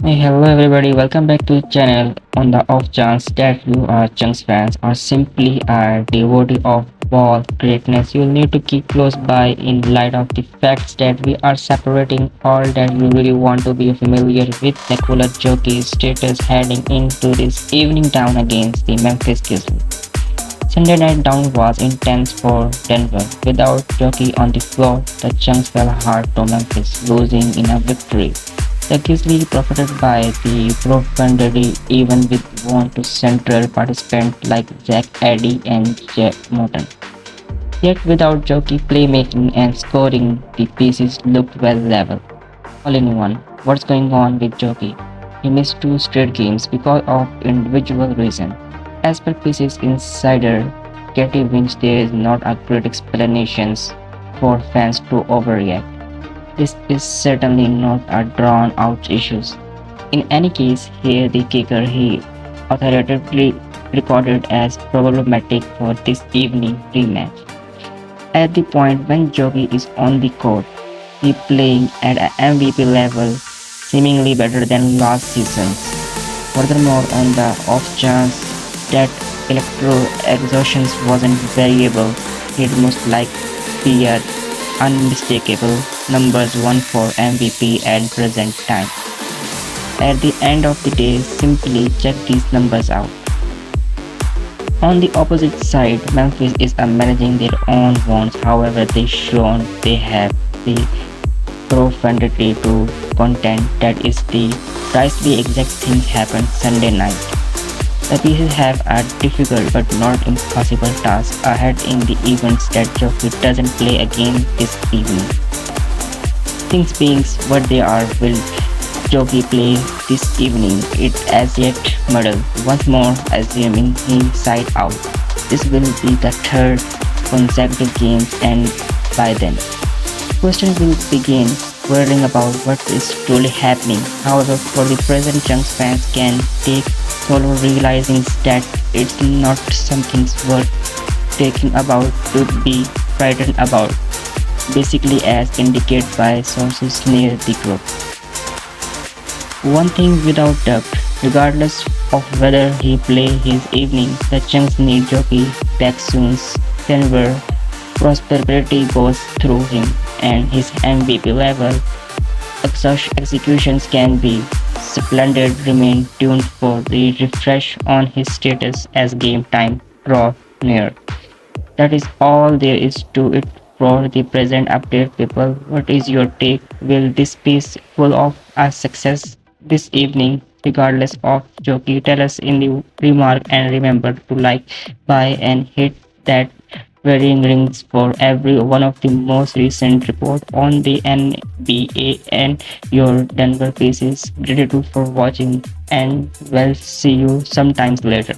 Hey, hello everybody, welcome back to the channel. On the off chance that you are Chunks fans or simply a devotee of ball greatness, you'll need to keep close by in light of the facts that we are separating all that you really want to be familiar with Nikola Jokic's status heading into this evening down against the Memphis Grizzlies. Sunday night down was intense for Denver. Without Jockey on the floor, the Chunks fell hard to Memphis, losing in a victory. The Grizzlies profited by the profundity even with one to central participants like Zach Edey and Jeff Morton. Yet without Jockey playmaking and scoring, the pieces looked well level. All in one, what's going on with Jockey? He missed two straight games because of individual reason. As per Pieces Insider, Katie Winch, there is not a great explanation for fans to overreact. This is certainly not a drawn out issue. In any case, here the kicker he authoritatively recorded as problematic for this evening rematch. At the point when Jogi is on the court, he playing at an MVP level, seemingly better than last season. Furthermore, on the off chance that electro exhaustion wasn't variable, it most likely be a unmistakable numbers one for MVP at present time. At the end of the day, simply check these numbers out. On the opposite side, Memphis is managing their own wants. However, they shown they have the profundity to contend. That is the precisely exact thing happened Sunday night. The pieces have a difficult but not impossible task ahead in the events that Jockey doesn't play again this evening. Things being what they are, will Jockey play this evening? It as yet muddled. Once more, assuming he side out. This will be the third consecutive game, and by then, questions will begin worrying about what is truly happening. However, for the present, Chunks fans can take solo realizing that it's not something worth taking about to be frightened about, basically as indicated by sources near the group. One thing without doubt, regardless of whether he play his evening, the Chunks need Jockey back soon. Denver prosperity goes through him, and his MVP level executions can be splendid. Remain tuned for the refresh on his status as game time draw near. That is all there is to it for the present update, people. What is your take? Will this piece full of a success this evening? Regardless of Jockey, tell us in the remark, and remember to like, buy, and hit that wearing rings for every one of the most recent report on the NBA and your Denver pieces. Gratitude for watching, and we'll see you sometimes later.